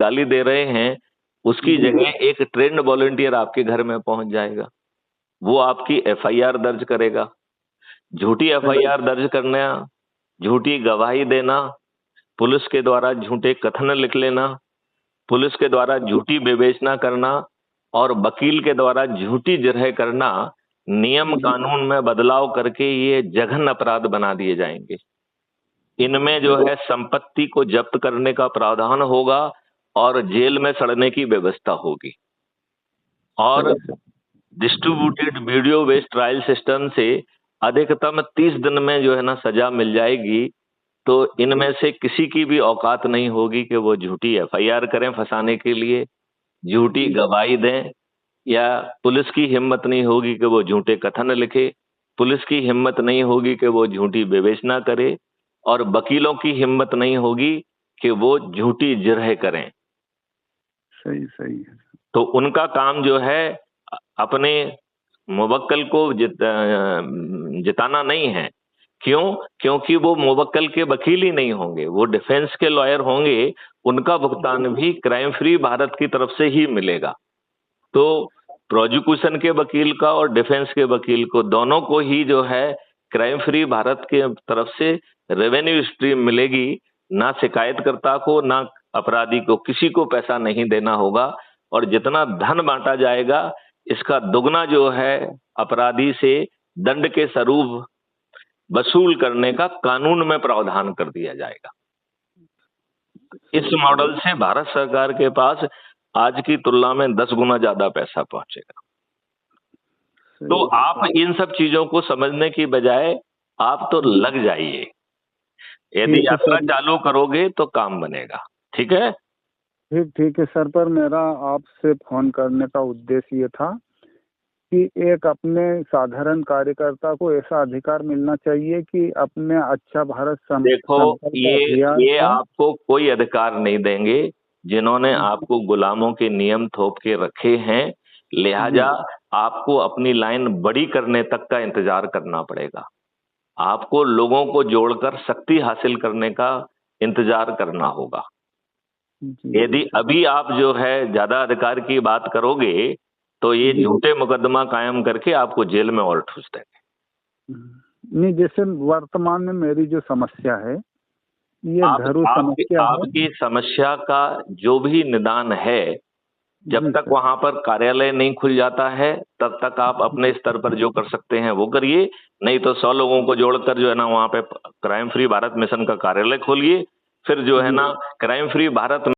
गाली दे रहे हैं, उसकी जगह एक ट्रेन्ड वॉलंटियर आपके घर में पहुंच जाएगा। वो आपकी एफआईआर दर्ज करेगा। झूठी एफआईआर दर्ज करना, झूठी गवाही देना, पुलिस के द्वारा झूठे कथन लिख लेना, पुलिस के द्वारा झूठी विवेचना करना और वकील के द्वारा झूठी जिरह करना, नियम कानून में बदलाव करके ये जघन्य अपराध बना दिए जाएंगे। इनमें जो है संपत्ति को जब्त करने का प्रावधान होगा और जेल में सड़ने की व्यवस्था होगी। और distributed video based trial system से अधिकतम 30 दिन में जो है ना सजा मिल जाएगी। तो इनमें से किसी की भी औकात नहीं होगी कि वो झूठी एफआईआर करें फंसाने के लिए, झूठी गवाही दें, या पुलिस की हिम्मत नहीं होगी कि वो झूठे कथन लिखे, पुलिस की हिम्मत नहीं होगी कि वो झूठी विवेचना करे, और वकीलों की हिम्मत नहीं होगी कि वो झूठी जिरह करें। सही सही है। तो उनका काम जो है अपने मुवक्किल को जिताना नहीं है। क्यों? क्योंकि वो मुवक्किल के वकील ही नहीं होंगे, वो डिफेंस के लॉयर होंगे। उनका भुगतान भी क्राइम फ्री भारत की तरफ से ही मिलेगा। तो प्रोसिक्यूशन के वकील का और डिफेंस के वकील को, दोनों को ही जो है क्राइम फ्री भारत के तरफ से रेवेन्यू स्ट्रीम मिलेगी। ना शिकायतकर्ता को, ना अपराधी को, किसी को पैसा नहीं देना होगा। और जितना धन बांटा जाएगा, इसका दुगना जो है अपराधी से दंड के स्वरूप वसूल करने का कानून में प्रावधान कर दिया जाएगा। इस मॉडल से भारत सरकार के पास आज की तुलना में 10 गुना ज्यादा पैसा पहुंचेगा। तो आप इन सब चीजों को समझने की बजाय आप तो लग जाइए। यदि यात्रा चालू करोगे तो काम बनेगा। ठीक है? ठीक है सर। पर मेरा आपसे फोन करने का उद्देश्य ये था कि एक अपने साधारण कार्यकर्ता को ऐसा अधिकार मिलना चाहिए कि अपने अच्छा भारत देखो, ये आपको कोई अधिकार नहीं देंगे जिन्होंने आपको गुलामों के नियम थोप के रखे हैं। लिहाजा आपको अपनी लाइन बड़ी करने तक का इंतजार करना पड़ेगा। आपको लोगों को जोड़कर शक्ति हासिल करने का इंतजार करना होगा। यदि अभी आप जो है ज्यादा अधिकार की बात करोगे तो ये झूठे मुकदमा कायम करके आपको जेल में और ठूस देंगे। नहीं, जैसे वर्तमान में मेरी जो समस्या है, ये घरेलू समस्या है। आपकी समस्या का जो भी निदान है, जब तक वहां पर कार्यालय नहीं खुल जाता है तब तक आप अपने स्तर पर जो कर सकते हैं वो करिए। नहीं तो 100 लोगों को जोड़कर जो है ना वहां पे क्राइम फ्री भारत मिशन का कार्यालय खोलिए। फिर जो है ना क्राइम फ्री भारत